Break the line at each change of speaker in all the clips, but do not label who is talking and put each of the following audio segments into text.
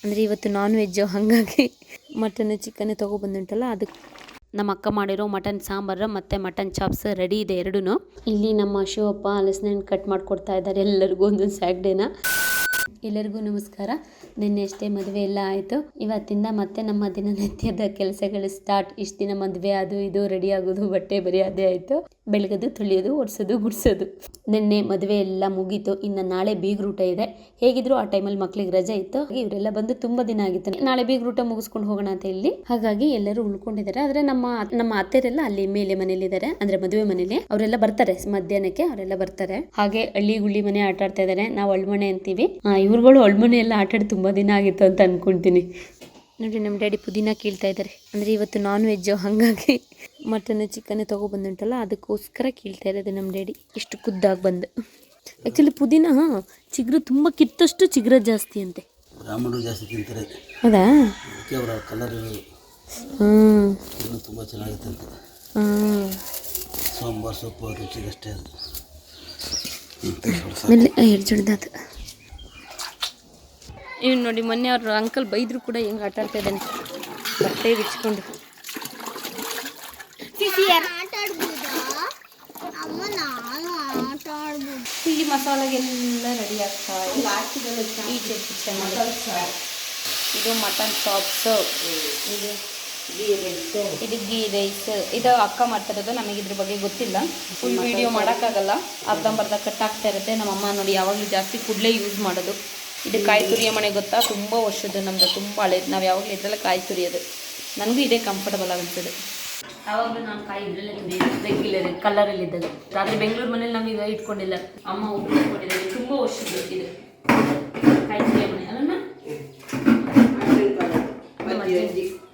ಅಂದರೆ ಇವತ್ತು non veg, ಹಾಗಾಗಿ ಮಟನ್ ಚಿಕನ್ ತೊಗೊಬಂದುಂಟಲ್ಲ ಅದಕ್ಕೆ ನಮ್ಮ ಅಕ್ಕ ಮಾಡಿರೋ ಮಟನ್ ಸಾಂಬಾರು ಮತ್ತು ಮಟನ್ ಚಾಪ್ಸ್ ರೆಡಿ ಇದೆ ಎರಡೂ. ಇಲ್ಲಿ ನಮ್ಮ ಶಿವಪ್ಪ ಹಲಸಿನಣ್ಣು ಕಟ್ ಮಾಡಿಕೊಡ್ತಾ ಇದ್ದಾರೆ ಎಲ್ಲರಿಗೂ ಒಂದೊಂದು ಸ್ಯಾಕ್ಡೇನ. ಎಲ್ಲರಿಗೂ ನಮಸ್ಕಾರ. ನಿನ್ನೆ ಅಷ್ಟೇ ಮದುವೆ ಎಲ್ಲ ಆಯಿತು. ಇವತ್ತಿಂದ ಮತ್ತೆ ನಮ್ಮ ದಿನನಿತ್ಯದ ಕೆಲಸಗಳು ಸ್ಟಾರ್ಟ್. ಇಷ್ಟು ದಿನ ಮದುವೆ ಅದು ಇದು ರೆಡಿ ಆಗೋದು, ಬಟ್ಟೆ ಬರೆಯೋದೇ ಆಯಿತು. ಬೆಳಗೋದು, ತೊಳೆಯೋದು, ಒರೆಸೋದು, ಗುಡಿಸೋದು. ನಿನ್ನೆ ಮದುವೆ ಎಲ್ಲ ಮುಗೀತು. ಇನ್ನು ನಾಳೆ ಬೀಗ್ರೂಟ ಇದೆ. ಹೇಗಿದ್ರು ಆ ಟೈಮಲ್ಲಿ ಮಕ್ಳಿಗೆ ರಜೆ ಇತ್ತು. ಇವರೆಲ್ಲ ಬಂದು ತುಂಬ ದಿನ ಆಗಿತ್ತು. ನಾಳೆ ಬೀಗ್ರೂಟ ಮುಗಿಸ್ಕೊಂಡು ಹೋಗೋಣ ಅಂತ ಹೇಳಿ ಹಾಗಾಗಿ ಎಲ್ಲರೂ ಉಳ್ಕೊಂಡಿದ್ದಾರೆ. ಆದರೆ ನಮ್ಮ ಅತ್ತೆರೆಲ್ಲ ಅಲ್ಲಿ ಮೇಲೆ ಮನೇಲಿದ್ದಾರೆ, ಅಂದರೆ ಮದುವೆ ಮನೇಲಿ. ಅವರೆಲ್ಲ ಬರ್ತಾರೆ ಮಧ್ಯಾಹ್ನಕ್ಕೆ, ಅವರೆಲ್ಲ ಬರ್ತಾರೆ. ಹಾಗೆ ಹಳ್ಳಿ ಗುಳ್ಳಿ ಮನೆ ಆಟ ಆಡ್ತಾ ಇದ್ದಾರೆ. ನಾವು ಅಳ್ಮನೆ ಅಂತೀವಿ. ಇವ್ರುಗಳು ಅಳ್ಮನೆ ಎಲ್ಲ ಆಟಾಡಿ ತುಂಬ ದಿನ ಆಗಿತ್ತು ಅಂತ ಅನ್ಕೊಂತೀನಿ. ನೋಡಿ ನಮ್ಮ ಡ್ಯಾಡಿ ಪುದೀನ ಕೀಳ್ತಾ ಇದ್ದಾರೆ. ಅಂದರೆ ಇವತ್ತು ನಾನ್ ವೆಜ್ಜು, ಹಾಗಾಗಿ ಮಟನ್ ಚಿಕನ್ ತೊಗೊಬಂದುಂಟಲ್ಲ ಅದಕ್ಕೋಸ್ಕರ ಕೀಳ್ತಾ ಇರೋದು ನಮ್ಮ ಡ್ಯಾಡಿ. ಇಷ್ಟು ಖುದ್ದಾಗಿ ಬಂದು. ಆ್ಯಕ್ಚುಲಿ ಪುದೀನ ಚಿಗುರು ತುಂಬ ಕಿತ್ತಷ್ಟು ಚಿಗುರ ಜಾಸ್ತಿ ಅಂತೆ.
ಬ್ರಾಹ್ಮಣರು ಜಾಸ್ತಿ ತಿಂತಾರೆ.
ಹೌದಾ?
ಅವರ ಕಲರ್ ತುಂಬ ಚೆನ್ನಾಗಿರುತ್ತೆ ಅಂತ. ಸಾಂಬಾರು ಸೊಪ್ಪು ರುಚಿಗಷ್ಟೇ ಅದು.
ಹಿಡ್ಜಿಡ್ದಾತು. ಇವ್ನು ನೋಡಿ, ಮೊನ್ನೆ ಅವ್ರ ಅಂಕಲ್ ಬೈದ್ರು ಕೂಡ ಹೆಂಗೆ ಆಟ ಆಡ್ತಾ ಇದ್ದಾನೆ ಬಟ್ಟೆ ಬಿಚ್ಕೊಂಡು. ಇಲ್ಲಿ ಮಸಾಲೆಗೆಲ್ಲ ರೆಡಿ ಆಗ್ತಾ ಇದೆ. ಇದು ಮಟನ್ ಚಾಪ್ಸು, ಇದು ಗೀ ರೈಸ್. ಇದು ಅಕ್ಕ ಮಾಡ್ತಿರೋದು. ನಮಗೆ ಇದ್ರ ಬಗ್ಗೆ ಗೊತ್ತಿಲ್ಲ. ಫುಲ್ ವಿಡಿಯೋ ಮಾಡೋಕ್ಕಾಗಲ್ಲ, ಅರ್ಧಂಬರ್ಧ ಕಟ್ ಆಗ್ತಾ ಇರುತ್ತೆ. ನಮ್ಮಮ್ಮ ನೋಡಿ ಯಾವಾಗಲೂ ಜಾಸ್ತಿ ಕುಡ್ಲೇ ಯೂಸ್ ಮಾಡೋದು. ಇದು ಕಾಯಿ ತುರಿಯೋ ಮನೆ ಗೊತ್ತಾ, ತುಂಬ ವರ್ಷದ್ದು ನಮ್ಮದು, ತುಂಬ ಹಳೇದು. ನಾವು ಯಾವಾಗಲೂ ಇದರಲ್ಲೇ ಕಾಯಿ ತುರಿಯೋದು. ನನಗೂ ಇದೇ ಕಂಫರ್ಟಬಲ್ ಅನಿಸ್ತದೆ. ಯಾವಾಗಲೂ ನಾನು ಕಾಯಿ ಇದರಲ್ಲೇ ತುರಿಯೋದು ರೆಗ್ಯುಲರ್ ಕಲರಲ್ಲಿದ್ದದು. ಆದರೆ ಬೆಂಗಳೂರು ಮನೇಲಿ ನಮಗೆ ಇಟ್ಕೊಂಡಿಲ್ಲ, ಅಮ್ಮ ಉಟ್ಕೊಂಡಿದ್ದಾರೆ. ತುಂಬ ವರ್ಷದ್ದು ಇದು ಕಾಯಿ ತುರಿಯೋ ಮನೆ ಅಲ್ಲ.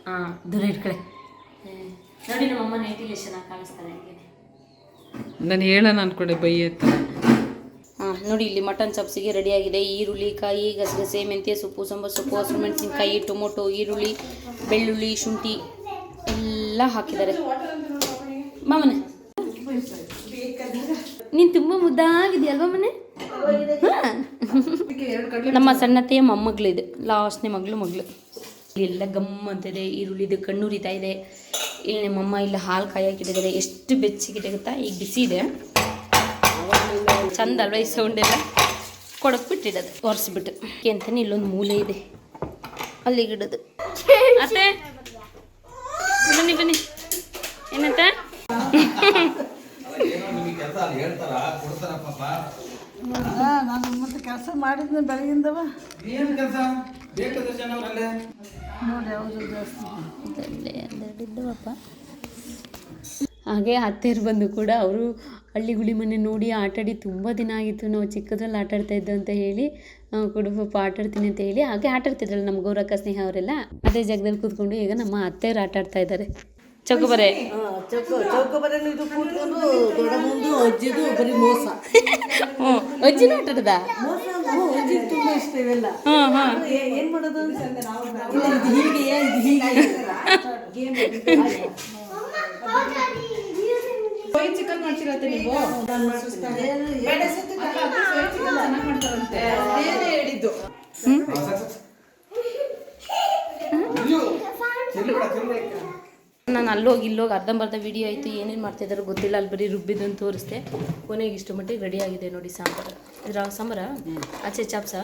ಹಾಂ, ದೂರ ಇಟ್ಕಳೆ. ನೋಡಿ ನಮ್ಮಮ್ಮ ನೈಟಿಲಿ ಎಷ್ಟು ಚೆನ್ನಾಗಿ ಕಾಣಿಸ್ತಾರೆ.
ನಾನು ಹೇಳೋಣ ಅಂದ್ಕೊಂಡೆ ಬೈಯತ್ತ.
ಹಾಂ ನೋಡಿ, ಇಲ್ಲಿ ಮಟನ್ ಚಾಪ್ಸಿಗೆ ರೆಡಿಯಾಗಿದೆ. ಈರುಳ್ಳಿ, ಕಾಯಿ, ಗಸಗಸೆ, ಮೆಂತ್ಯ ಸೊಪ್ಪು, ಸಾಂಬಾರು ಸೊಪ್ಪು, ಹಸಿಮೆಣಸಿನ್ಕಾಯಿ, ಟೊಮೊಟೊ, ಈರುಳ್ಳಿ, ಬೆಳ್ಳುಳ್ಳಿ, ಶುಂಠಿ ಎಲ್ಲ ಹಾಕಿದ್ದಾರೆ. ಮಾಮನೆ ನೀನು ತುಂಬ ಮುದ್ದಾಗಿದೆಯಲ್ವ ಮನೆ. ನಮ್ಮ ಸಣ್ಣತೆಯ ಮೊಮ್ಮಗಳಿದೆ, ಲಾಸ್ಟ್ನೇ ಮಗಳು. ಎಲ್ಲ ಗಮ್ ಅಂತಿದೆ. ಈರುಳ್ಳಿದು ಕಣ್ಣುರಿತಾ ಇದೆ. ಇಲ್ಲಿ ನಮ್ಮಮ್ಮ ಇಲ್ಲ ಹಾಲು ಕಾಯಕ್ಕಿಟ್ಟಿದ್ದಾರೆ. ಎಷ್ಟು ಬೆಚ್ಚಗಿದೆ ಗೊತ್ತಾ, ಈಗ ಬಿಸಿ ಇದೆ. ಚಂದ ಅಲ್ವ ಈ ಸೌಂಡೆಲ್ಲ. ಕೊಡಕ್ಕೆ ಬಿಟ್ಟಿಡೋದು ಒರೆಸ್ಬಿಟ್ಟು ಅಂತಾನೆ. ಇಲ್ಲೊಂದು ಮೂಲೆ ಇದೆ, ಅಲ್ಲಿಗೆ ಇಡೋದು. ಅತ್ತೆ ಬನ್ನಿ ಏನಂತ
ನಾನು ಮತ್ತೆ ಕೆಲಸ ಮಾಡಿದ್ನ ಬೆಳಗಿಂದವ. ನೋಡಿ ಅವರು ಜಾಸ್ತಿ
ಇದ್ದವಪ್ಪ. ಹಾಗೆ ಅತ್ತೆಯರು ಬಂದು ಕೂಡ ಅವರು ಹಳ್ಳಿ ಗುಳಿ ಮನೆ ನೋಡಿ ಆಟಾಡಿ ತುಂಬ ದಿನ ಆಗಿತ್ತು. ನಾವು ಚಿಕ್ಕದ್ರಲ್ಲಿ ಆಟಾಡ್ತಾ ಇದ್ದೋ ಅಂತ ಹೇಳಿ ಕುಡುಪಪ್ಪ ಆಟಾಡ್ತೀನಿ ಅಂತ ಹೇಳಿ ಹಾಗೆ ಆಟಾಡ್ತಿದ್ರಲ್ಲ ನಮ್ಮ ಗೌರಕ್ಕ, ಸ್ನೇಹ ಅವರೆಲ್ಲ ಅದೇ ಜಾಗದಲ್ಲಿ ಕೂತ್ಕೊಂಡು ಈಗ ನಮ್ಮ ಅತ್ತೆಯರು ಆಟಾಡ್ತಾ ಇದ್ದಾರೆ. ಚೌಕಬರೆ
ಇದು ಕೂತ್ಕೊಂಡು ದೊಡ್ಡ ಮುಂದು ಅಜ್ಜಿದು ಬರೀ ಮೋಸ.
ಅಜ್ಜಿನ ಆಟಾಡ್ದ
ಅಜ್ಜಿ ತುಂಬ ಇಷ್ಟ ಇವೆಲ್ಲ. ಏನ್ ಮಾಡೋದು ಚಿಕನ್ ಮಾಡ್ಸಿರತ್ತೆ ನೀವು. ಹೇಳಿದ್ದು
ನಾನು ಅಲ್ಲೋಗಿ ಇಲ್ಲೋಗಿ ಅರ್ಧಂಬರ್ಧ ವೀಡಿಯೋ ಆಯಿತು. ಏನೇನು ಮಾಡ್ತಾಯಿದ್ದಾರೋ ಗೊತ್ತಿಲ್ಲ. ಅಲ್ಲಿ ಬರೀ ರುಬ್ಬಿದ್ದನ್ನು ತೋರಿಸ್ದೆ. ಕೊನೆಗೆ ಇಷ್ಟು ಮಟ್ಟಿಗೆ ರೆಡಿ ಆಗಿದೆ ನೋಡಿ ಸಾಂಬಾರು. ಇದ್ರ ಸಾಂಬಾರ ಆಚೆ ಚಾಪ್ಸ,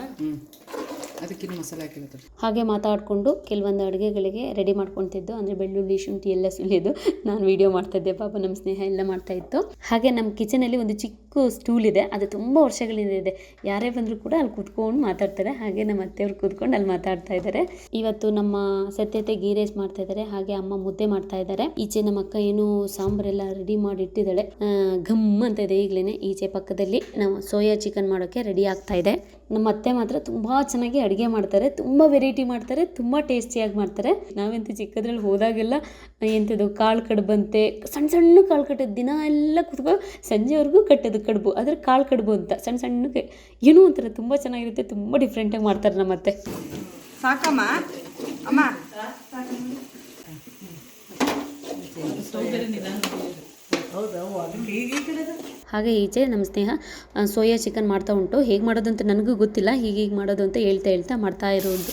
ಅದಕ್ಕಿನ್ನು ಮಸಾಲೆ ಹಾಕಿರ್ತಾರೆ.
ಹಾಗೆ ಮಾತಾಡಿಕೊಂಡು ಕೆಲವೊಂದು ಅಡುಗೆಗಳಿಗೆ ರೆಡಿ ಮಾಡ್ಕೊತಿದ್ದು. ಅಂದರೆ ಬೆಳ್ಳುಳ್ಳಿ, ಶುಂಠಿ ಎಲ್ಲ ಸುಲಿಯೋದು ನಾನು ವೀಡಿಯೋ ಮಾಡ್ತಾಯಿದ್ದೆ. ಪಾಪ ನಮ್ಮ ಸ್ನೇಹ ಎಲ್ಲ ಮಾಡ್ತಾಯಿತ್ತು. ಹಾಗೆ ನಮ್ಮ ಕಿಚನಲ್ಲಿ ಒಂದು ಚಿಕ್ಕ ಸ್ಟೂಲ್ ಇದೆ. ಅದು ತುಂಬ ವರ್ಷಗಳಿಂದ ಇದೆ. ಯಾರೇ ಬಂದರೂ ಕೂಡ ಅಲ್ಲಿ ಕೂತ್ಕೊಂಡು ಮಾತಾಡ್ತಾರೆ. ಹಾಗೆ ನಮ್ಮ ಅತ್ತೆಯವ್ರು ಕೂತ್ಕೊಂಡು ಅಲ್ಲಿ ಮಾತಾಡ್ತಾ ಇದ್ದಾರೆ. ಇವತ್ತು ನಮ್ಮ ಸತ್ಯತೆ ಗೀ ರೈಸ್ ಮಾಡ್ತಾ ಇದ್ದಾರೆ. ಹಾಗೆ ಅಮ್ಮ ಮುದ್ದೆ ಮಾಡ್ತಾ ಇದ್ದಾರೆ. ಈಚೆ ನಮ್ಮ ಅಕ್ಕ ಏನು ಸಾಂಬಾರೆಲ್ಲ ರೆಡಿ ಮಾಡಿ ಇಟ್ಟಿದ್ದಾಳೆ. ಘಮ್ ಅಂತ ಇದೆ ಈಗಲೇ. ಈಚೆ ಪಕ್ಕದಲ್ಲಿ ನಾವು ಸೋಯಾ ಚಿಕನ್ ಮಾಡೋಕ್ಕೆ ರೆಡಿ ಆಗ್ತಾ ಇದೆ. ನಮ್ಮ ಅತ್ತೆ ಮಾತ್ರ ತುಂಬ ಚೆನ್ನಾಗಿ ಅಡುಗೆ ಮಾಡ್ತಾರೆ. ತುಂಬ ವೆರೈಟಿ ಮಾಡ್ತಾರೆ, ತುಂಬ ಟೇಸ್ಟಿಯಾಗಿ ಮಾಡ್ತಾರೆ. ನಾವಂತೂ ಚಿಕ್ಕದ್ರಲ್ಲಿ ಹೋದಾಗೆಲ್ಲ ಎಂಥದ್ದು ಕಾಳು ಕಡುಬಂತೆ, ಸಣ್ಣ ಸಣ್ಣ ಕಾಳು ಕಟ್ಟೋದು. ದಿನ ಎಲ್ಲ ಕೂತ್ಕೊಂಡು ಸಂಜೆವರೆಗೂ ಕಟ್ಟೋದು ಕಡುಬು. ಅದ್ರ ಕಾಳು ಕಡುಬು ಅಂತ ಸಣ್ಣ ಸಣ್ಣಕ್ಕೆ ಏನೋ ಒಂಥರ ತುಂಬ ಚೆನ್ನಾಗಿರುತ್ತೆ. ತುಂಬ ಡಿಫ್ರೆಂಟಾಗಿ ಮಾಡ್ತಾರೆ ನಮ್ಮ ಅತ್ತೆ.
ಸಾಕಮ್ಮ ಅಮ್ಮ.
ಹಾಗೆ ಹಾಗೆ ಈಚೆ ನಮ್ಮ ಸ್ನೇಹ ಸೋಯಾ ಚಿಕನ್ ಮಾಡ್ತಾ ಉಂಟು. ಹೇಗೆ ಮಾಡೋದು ಅಂತ ನನಗೂ ಗೊತ್ತಿಲ್ಲ, ಹೀಗೆ ಮಾಡೋದು ಅಂತ ಹೇಳ್ತಾ ಮಾಡ್ತಾ ಇರೋದು.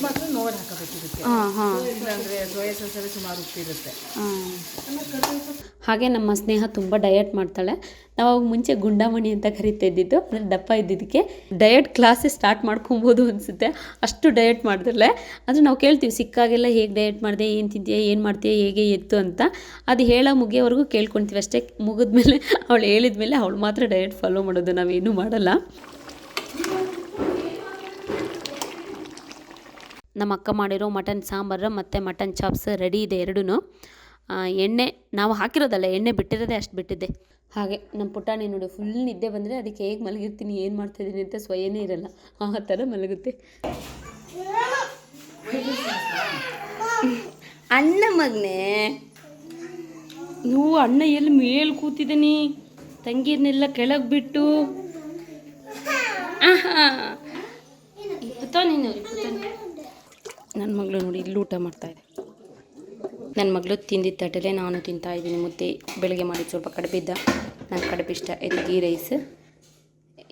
ಮಾತ್ರ ನೋಡಿ ಹಾಕಬೇಕಿರುತ್ತೆ, ಇಲ್ಲಾಂದರೆ ಸೋಯಾ ಸಾಸಲ್ಲಿ ಸುಮಾರು ಉಪ್ಪಿರುತ್ತೆ.
ಹಾಗೆ ನಮ್ಮ ಸ್ನೇಹ ತುಂಬ ಡಯಟ್ ಮಾಡ್ತಾಳೆ. ನಾವು ಮುಂಚೆ ಗುಂಡಾಮಣಿ ಅಂತ ಕರಿತಾ ಇದ್ದಿದ್ದು, ಅಂದರೆ ದಪ್ಪ ಇದ್ದಿದ್ದಕ್ಕೆ ಡಯಟ್ ಕ್ಲಾಸೇ ಸ್ಟಾರ್ಟ್ ಮಾಡ್ಕೊಬೋದು ಅನಿಸುತ್ತೆ, ಅಷ್ಟು ಡಯಟ್ ಮಾಡಿದ್ರಲೆ. ಅಂದರೆ ನಾವು ಕೇಳ್ತೀವಿ ಸಿಕ್ಕಾಗೆಲ್ಲ ಹೇಗೆ ಡಯಟ್ ಮಾಡಿದೆ, ಏನು ತಿಂತೀಯ, ಏನು ಮಾಡ್ತೀಯ, ಹೇಗೆ ಎತ್ತು ಅಂತ. ಅದು ಹೇಳೋ ಮುಗಿಯೋವರೆಗೂ ಕೇಳ್ಕೊತೀವಿ ಅಷ್ಟೇ. ಮುಗಿದ್ಮೇಲೆ ಅವಳು ಹೇಳಿದ್ಮೇಲೆ ಅವಳು ಮಾತ್ರ ಡಯಟ್ ಫಾಲೋ ಮಾಡೋದು, ನಾವೇನೂ ಮಾಡಲ್ಲ. ನಮ್ಮ ಅಕ್ಕ ಮಾಡಿರೋ ಮಟನ್ ಸಾಂಬಾರು ಮತ್ತು ಮಟನ್ ಚಾಪ್ಸ್ ರೆಡಿ ಇದೆ ಎರಡೂ. ಎಣ್ಣೆ ನಾವು ಹಾಕಿರೋದಲ್ಲ, ಎಣ್ಣೆ ಬಿಟ್ಟಿರೋದೇ ಅಷ್ಟು ಬಿಟ್ಟಿದ್ದೆ. ಹಾಗೆ ನಮ್ಮ ಪುಟಾಣಿ ನೋಡಿ ಫುಲ್ ನಿದ್ದೆ ಬಂದರೆ ಅದಕ್ಕೆ ಹೇಗೆ ಮಲಗಿರ್ತೀನಿ, ಏನು ಮಾಡ್ತಾಯಿದ್ದೀನಿ ಅಂತ ಸ್ವಯನೇ ಇರಲ್ಲ, ಆ ಥರ ಮಲಗುತ್ತೆ. ಅಣ್ಣ ಮಗನೇ, ನೀವು ಅಣ್ಣ ಎಲ್ಲಿ ಮೇಲೆ ಕೂತಿದ್ದೀನಿ, ತಂಗಿರನ್ನೆಲ್ಲ ಕೆಳಗೆ ಬಿಟ್ಟು. ಇಪ್ಪತ್ತೋ ನೀನು ನನ್ನ ಮಗಳು ನೋಡಿ ಇಲ್ಲಿ ಊಟ ಮಾಡ್ತಾಯಿದೆ. ನನ್ನ ಮಗಳು ತಿಂದಿದ್ದ ತಟ್ಟಲೆ ನಾನು ತಿಂತಾಯಿದ್ದೀನಿ ಮುದ್ದೆ. ಬೆಳಗ್ಗೆ ಮಾಡಿದ್ದು ಸ್ವಲ್ಪ ಕಡುಬಿದ್ದ, ನನ್ನ ಕಡುಬು ಇಷ್ಟ. ಇದು ಗೀ ರೈಸ್,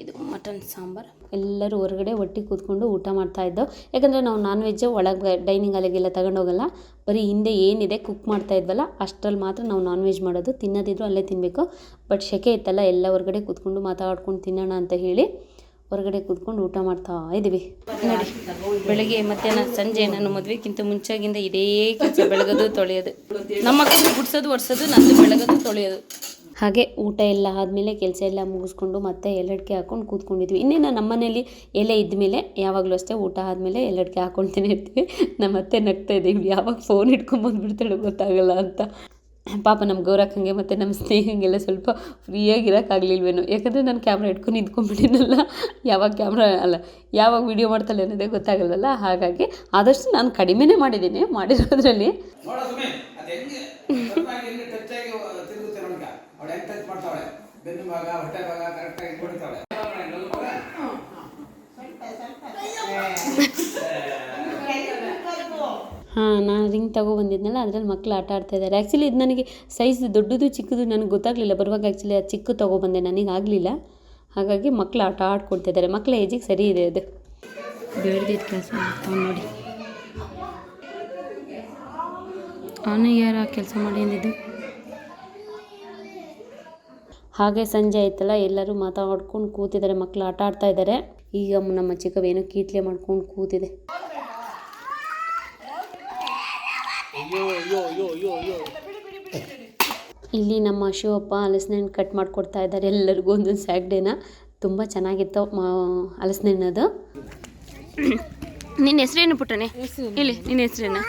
ಇದು ಮಟನ್ ಸಾಂಬಾರು. ಎಲ್ಲರೂ ಹೊರಗಡೆ ಒಟ್ಟಿಗೆ ಕೂತ್ಕೊಂಡು ಊಟ ಮಾಡ್ತಾಯಿದ್ದೋ. ಯಾಕಂದರೆ ನಾವು ನಾನ್ ವೆಜ್ಜು ಒಳಗೆ ಡೈನಿಂಗ್ ಹಾಲಿಗೆಲ್ಲ ತಗೊಂಡೋಗಲ್ಲ, ಬರೀ ಹಿಂದೆ ಏನಿದೆ ಕುಕ್ ಮಾಡ್ತಾಯಿದ್ವಲ್ಲ ಅಷ್ಟರಲ್ಲಿ ಮಾತ್ರ ನಾವು ನಾನ್ ವೆಜ್ ಮಾಡೋದು. ತಿನ್ನೋದಿದ್ರು ಅಲ್ಲೇ ತಿನ್ನಬೇಕು. ಬಟ್ ಸೆಕೆ ಇತ್ತಲ್ಲ, ಎಲ್ಲ ಹೊರಗಡೆ ಕೂತ್ಕೊಂಡು ಮಾತಾಡ್ಕೊಂಡು ತಿನ್ನೋಣ ಅಂತ ಹೇಳಿ ಹೊರಗಡೆ ಕೂತ್ಕೊಂಡು ಊಟ ಮಾಡ್ತಾ ಇದ್ದೀವಿ. ನೋಡಿ, ಬೆಳಗ್ಗೆ ಮಧ್ಯಾಹ್ನ ಸಂಜೆ ನಾನು ಮದುವೆಗಿಂತ ಮುಂಚಾಗಿಂದ ಇದೇ ಕೆಲಸ, ಬೆಳಗೋದು ತೊಳೆಯೋದು. ನಮ್ಮ ಮಕ್ಕಳು ಗುಡ್ಸೋದು ಒರೆಸೋದು, ನಂದು ಬೆಳಗೋದು ತೊಳೆಯೋದು. ಹಾಗೆ ಊಟ ಎಲ್ಲ ಆದಮೇಲೆ ಕೆಲಸ ಎಲ್ಲ ಮುಗಿಸ್ಕೊಂಡು ಮತ್ತೆ ಎಲೆಡ್ಕೆ ಹಾಕ್ಕೊಂಡು ಕೂತ್ಕೊಂಡಿದ್ವಿ. ಇನ್ನೇನು ನಮ್ಮ ಮನೇಲಿ ಎಲೆ ಇದ್ಮೇಲೆ ಯಾವಾಗಲೂ ಅಷ್ಟೇ ಊಟ ಆದಮೇಲೆ ಎಲೆಡ್ಕೆ ಹಾಕ್ಕೊಳ್ತಾನೆ ಇರ್ತೀವಿ. ನಮ್ಮ ಅತ್ತೆ ನಗ್ತಾ ಇದ್ದೀವಿ, ಯಾವಾಗ ಫೋನ್ ಇಟ್ಕೊಂಬಂದುಬಿಡ್ತಾಳೆ ಗೊತ್ತಾಗಲ್ಲ ಅಂತ. ಪಾಪ ನಮ್ಮ ಗೌರಕ್ಕಂಗೆ ಮತ್ತು ನಮ್ಮ ಸ್ನೇಹಂಗೆಲ್ಲ ಸ್ವಲ್ಪ ಫ್ರೀಯಾಗಿರೋಕ್ಕಾಗಲಿಲ್ವೇನೋ, ಯಾಕಂದರೆ ನಾನು ಕ್ಯಾಮ್ರಾ ಇಟ್ಕೊಂಡು ನಿಂತ್ಕೊಂಡ್ಬಿಟ್ಟಿನಲ್ಲ, ಯಾವಾಗ ವೀಡಿಯೋ ಮಾಡ್ತಾಳೆ ಅನ್ನೋದೇ ಗೊತ್ತಾಗಲ್ವಲ್ಲ. ಹಾಗಾಗಿ ಆದಷ್ಟು ನಾನು ಕಡಿಮೆನೇ ಮಾಡಿದ್ದೀನಿ ಮಾಡಿರೋದ್ರಲ್ಲಿ. ಹಾಂ, ನಾನು ರಿಂಗ್ ತೊಗೊಬಂದಿದ್ನಲ್ಲ, ಅದರಲ್ಲಿ ಮಕ್ಕಳು ಆಟ ಆಡ್ತಾಯಿದ್ದಾರೆ. ಆ್ಯಕ್ಚುಲಿ ಇದು ನನಗೆ ಸೈಜ್ ದೊಡ್ಡದು ಚಿಕ್ಕದು ನನಗೆ ಗೊತ್ತಾಗಲಿಲ್ಲ ಬರುವಾಗ. ಆ್ಯಕ್ಚುಲಿ ಅದು ಚಿಕ್ಕ ತೊಗೊಬಂದೆ, ನನಗಾಗಲಿಲ್ಲ. ಹಾಗಾಗಿ ಮಕ್ಕಳು ಆಟ ಆಡ್ಕೊಳ್ತಿದ್ದಾರೆ. ಮಕ್ಕಳ ಏಜಿಗೆ ಸರಿ ಇದೆ ಅದು. ಬೇಡ್ದಿದ್ದ ಕೆಲಸ ಮಾಡ್ತಾವೆ ನೋಡಿ. ಅವನು ಯಾರು ಆ ಕೆಲಸ ಮಾಡಿ ಅಂದಿದ್ದು. ಹಾಗೆ ಸಂಜೆ ಆಯ್ತಲ್ಲ, ಎಲ್ಲರೂ ಮಾತಾಡ್ಕೊಂಡು ಕೂತಿದ್ದಾರೆ, ಮಕ್ಕಳು ಆಟ ಆಡ್ತಾ ಇದ್ದಾರೆ. ಈಗ ನಮ್ಮ ಚಿಕ್ಕವೇನೋ ಕೀಟ್ಲೆ ಮಾಡ್ಕೊಂಡು ಕೂತಿದೆ. ಇಲ್ಲಿ ನಮ್ಮ ಶಿವಪ್ಪ ಹಲಸಿನಣ್ಣು ಕಟ್ ಮಾಡಿಕೊಡ್ತಾ ಇದ್ದಾರೆ ಎಲ್ಲರಿಗೂ ಒಂದೊಂದು ಸ್ಯಾಕ್ಡೇನ. ತುಂಬ ಚೆನ್ನಾಗಿತ್ತು ಹಲಸಿನಣ್ಣದು. ನಿನ್ನ ಹೆಸರೇನು ಪುಟ್ಟನೆ? ಇಲ್ಲಿ ನಿನ್ನ ಹೆಸರೇನು?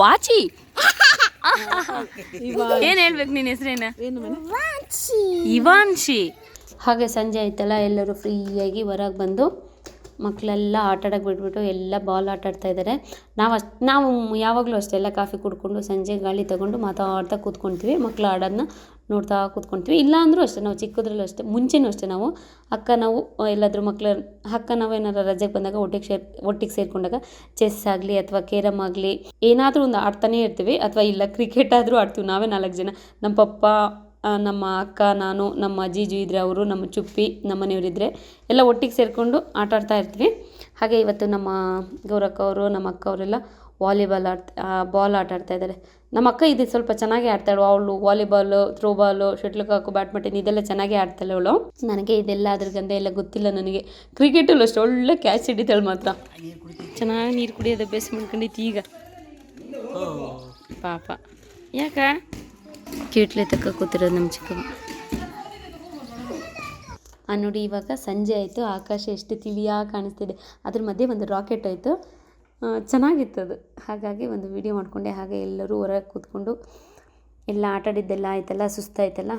ವಾಚಿ. ಏನು ಹೇಳ್ಬೇಕು ನಿನ್ನ ಹೆಸರೇನು? ಇವಾನ್ಶಿ. ಹಾಗೆ ಸಂಜೆ ಆಯ್ತಲ್ಲ, ಎಲ್ಲರೂ ಫ್ರೀಯಾಗಿ ಹೊರಗೆ ಬಂದು ಮಕ್ಕಳೆಲ್ಲ ಆಟಾಡೋಕೆ ಬಿಟ್ಬಿಟ್ಟು ಎಲ್ಲ ಬಾಲ್ ಆಟಾಡ್ತಾ ಇದ್ದಾರೆ. ನಾವು ಯಾವಾಗಲೂ ಅಷ್ಟೇ ಎಲ್ಲ ಕಾಫಿ ಕುಡ್ಕೊಂಡು ಸಂಜೆ ಗಾಳಿ ತೊಗೊಂಡು ಮಾತಾಡ್ತಾ ಕೂತ್ಕೊಳ್ತೀವಿ. ಮಕ್ಕಳು ಆಡೋದನ್ನ ನೋಡ್ತಾ ಕೂತ್ಕೊಳ್ತೀವಿ. ಇಲ್ಲ ಅಂದರೂ ಅಷ್ಟೇ, ನಾವು ಚಿಕ್ಕದ್ರಲ್ಲೂ ಅಷ್ಟೇ, ಮುಂಚೆನೂ ಅಷ್ಟೇ, ನಾವು ಎಲ್ಲಾದರೂ ನಾವು ಏನಾರು ರಜೆಗೆ ಬಂದಾಗ ಒಟ್ಟಿಗೆ ಸೇರಿಕೊಂಡಾಗ ಚೆಸ್ ಆಗಲಿ ಅಥವಾ ಕೇರಮ್ ಆಗಲಿ ಏನಾದರೂ ಒಂದು ಆಡ್ತಾನೇ ಇರ್ತೀವಿ. ಅಥವಾ ಇಲ್ಲ ಕ್ರಿಕೆಟ್ ಆದರೂ ಆಡ್ತೀವಿ ನಾವೇ 4 ಜನ. ನಮ್ಮ ಪಪ್ಪ, ನಮ್ಮ ಅಕ್ಕ, ನಾನು, ನಮ್ಮ ಅಜ್ಜಿಜು ಇದ್ದರೆ, ಅವರು, ನಮ್ಮ ಚುಪ್ಪಿ, ನಮ್ಮ ಮನೆಯವರಿದ್ದರೆ ಎಲ್ಲ ಒಟ್ಟಿಗೆ ಸೇರಿಕೊಂಡು ಆಟಾಡ್ತಾ ಇರ್ತೀವಿ. ಹಾಗೆ ಇವತ್ತು ನಮ್ಮ ಗೌರಕ್ಕ ಅವರು, ನಮ್ಮ ಅಕ್ಕ ಅವರೆಲ್ಲ ಬಾಲ್ ಆಟ ಆಡ್ತಾ ಇದ್ದಾರೆ. ನಮ್ಮ ಅಕ್ಕ ಇದು ಸ್ವಲ್ಪ ಚೆನ್ನಾಗಿ ಆಡ್ತಾಳು. ಅವಳು volleyball, throwball, shuttle cock, badminton ಇದೆಲ್ಲ ಚೆನ್ನಾಗಿ ಆಡ್ತಾಳೆ ಅವಳು. ನನಗೆ ಇದೆಲ್ಲ ಅದ್ರ ಗಂಧ ಎಲ್ಲ ಗೊತ್ತಿಲ್ಲ. ನನಗೆ ಕ್ರಿಕೆಟಲ್ಲೂ ಅಷ್ಟು ಒಳ್ಳೆ ಕ್ಯಾಚ್ ಹಿಡಿತಾಳೆ ಮಾತ್ರ. ಚೆನ್ನಾಗಿ ನೀರು ಕುಡಿಯೋದು ಅಭ್ಯಾಸ ಮಾಡ್ಕೊಂಡಿತ್ತು ಈಗ. ಪಾಪ ಯಾಕ ಕೀಟ್ಲೆ ತಕ್ಕ ಕೂತಿರೋದು ನಮ್ಮ ಚಿಕ್ಕಮ್ಮ. ನೋಡಿ, ಇವಾಗ ಸಂಜೆ ಆಯಿತು, ಆಕಾಶ ಎಷ್ಟು ತಿಳಿಯಾಗಿ ಕಾಣಿಸ್ತಿದೆ. ಅದ್ರ ಮಧ್ಯೆ ಒಂದು ರಾಕೆಟ್ ಆಯಿತು, ಚೆನ್ನಾಗಿತ್ತು ಅದು. ಹಾಗಾಗಿ ಒಂದು ವಿಡಿಯೋ ಮಾಡಿಕೊಂಡೆ. ಹಾಗೆ ಎಲ್ಲರೂ ಹೊರಗೆ ಕೂತ್ಕೊಂಡು ಎಲ್ಲ ಆಟಾಡಿದ್ದೆಲ್ಲ ಆಯ್ತಲ್ಲ, ಸುಸ್ತಾಯ್ತಲ್ಲ,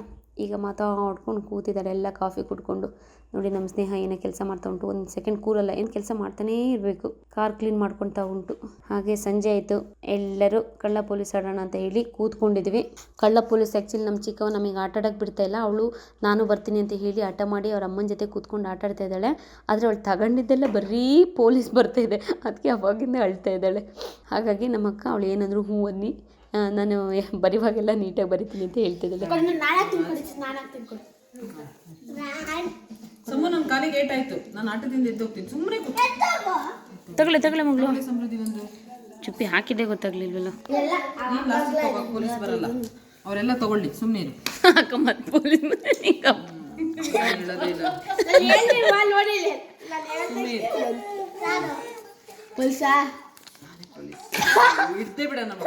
ಈಗ ಮಾತಾಡ್ಕೊಂಡು ಕೂತಿದ್ದಾರೆ ಎಲ್ಲ ಕಾಫಿ ಕುಡ್ಕೊಂಡು. ನೋಡಿ, ನಮ್ಮ ಸ್ನೇಹ ಏನೋ ಕೆಲಸ ಮಾಡ್ತಾ ಉಂಟು. ಒಂದು ಸೆಕೆಂಡ್ ಕೂರಲ್ಲ, ಏನು ಕೆಲಸ ಮಾಡ್ತಾನೇ ಇರಬೇಕು. ಕಾರ್ ಕ್ಲೀನ್ ಮಾಡ್ಕೊತಾ ಉಂಟು. ಹಾಗೆ ಸಂಜೆ ಆಯಿತು, ಎಲ್ಲರೂ ಕಳ್ಳ ಪೊಲೀಸ್ ಆಡೋಣ ಅಂತ ಹೇಳಿ ಕೂತ್ಕೊಂಡಿದ್ವಿ. ಕಳ್ಳ ಪೊಲೀಸ್ ಆ್ಯಕ್ಚುಲಿ ನಮ್ಮ ಚಿಕ್ಕವ ನಮಗೆ ಆಟ ಆಡೋಕ್ಕೆ ಬಿಡ್ತಾಯಿಲ್ಲ. ಅವಳು ನಾನು ಬರ್ತೀನಿ ಅಂತ ಹೇಳಿ ಆಟ ಮಾಡಿ ಅವ್ರ ಅಮ್ಮನ ಜೊತೆ ಕೂತ್ಕೊಂಡು ಆಟ ಆಡ್ತಾ ಇದ್ದಾಳೆ. ಆದರೆ ಅವಳು ತಗೊಂಡಿದ್ದೆಲ್ಲ ಬರೀ ಪೊಲೀಸ್ ಬರ್ತಾಯಿದೆ, ಅದಕ್ಕೆ ಅವಾಗಿಂದ ಅಳ್ತಾ ಇದ್ದಾಳೆ. ಹಾಗಾಗಿ ನಮ್ಮ ಅಕ್ಕ ಅವಳು ಏನಾದರೂ ಹೂ ಅನ್ನಿ ನಾನು ಬರೆಯುವಾಗೆಲ್ಲ ನೀಟಾಗಿ ಬರಿತೀನಿ ಅಂತ ಹೇಳ್ತಿದ್ದಿಲ್ಲ.
ಸಮ್ಮ ನನ್ನ ಕಾಲಿಗೆ ಏಟಾಯ್ತು, ನಾನು ಆಟದಿಂದ ಎದ್ದೋಗ್ತೀನಿ. ಸುಮ್ಮನೆ
ತಗೊಳ್ಳೆ ಮಗಳು.
ಸಮೃದ್ಧಿ ಒಂದು
ಚುಪ್ಪಿ ಹಾಕಿದ್ದೆ ಗೊತ್ತಾಗ್ಲಿಲ್ವಲ್ಲ.
ಪೊಲೀಸ್ ಬರಲ್ಲ, ಅವರೆಲ್ಲ ತಗೊಳ್ಳಿ, ಸುಮ್ಮನೆ ಇರು.
ಅಕ್ಕ ಮತ್ತೆ ಪೊಲೀಸ್
ಹೇಳೋದೇ ಇಲ್ಲ. ಇರ್ತೇ ಬಿಡ ನಮ್ಮ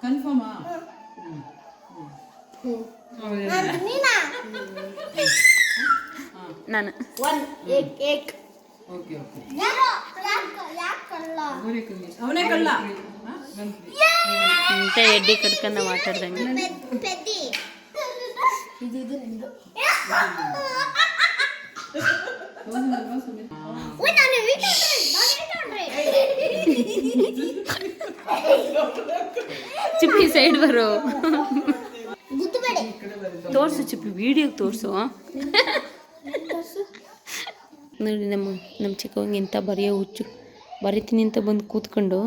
ಕನ್ಫರ್ಮಾ?
ನಾನು
ಓಕೆ ಅವನೇ ಕಳ್ಳ
ಇಂಥ ಎಡ್ಡಿ ಕಡ್ಕಂದ ಮಾತಾಡ್ದಂಗೆ. ಚಿಪ್ಪಿ ಸೈಡ್ ಬರು. ತೋರಿಸು ಚಿಪ್ಪಿ, ವಿಡಿಯೋಗೆ ತೋರಿಸು. ನೋಡಿ ನಮ್ಮ ಚಿಕ್ಕವಂಗೆ ಇಂಥ ಬರೆಯೋ ಹುಚ್ಚು. ಬರಿತೀನಿ ಅಂತ ಬಂದು ಕೂತ್ಕೊಂಡು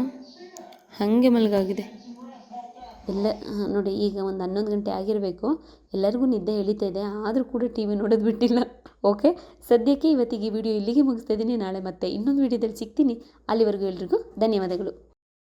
ಹಾಗೆ ಮಲಗಾಗಿದೆ ಎಲ್ಲ. ನೋಡಿ ಈಗ ಒಂದು 11 ಗಂಟೆ ಆಗಿರಬೇಕು, ಎಲ್ಲರಿಗೂ ನಿದ್ದೆ ಎಳಿತಾ ಇದೆ, ಆದರೂ ಕೂಡ ಟಿ ವಿ ನೋಡೋದು ಬಿಟ್ಟಿಲ್ಲ. ಓಕೆ, ಸದ್ಯಕ್ಕೆ ಇವತ್ತಿಗೆ ಈ ವಿಡಿಯೋ ಇಲ್ಲಿಗೆ ಮುಗಿಸ್ತಾ ಇದ್ದೀನಿ. ನಾಳೆ ಮತ್ತೆ ಇನ್ನೊಂದು ವಿಡಿಯೋದಲ್ಲಿ ಸಿಗ್ತೀನಿ. ಅಲ್ಲಿವರೆಗೂ ಎಲ್ರಿಗೂ ಧನ್ಯವಾದಗಳು.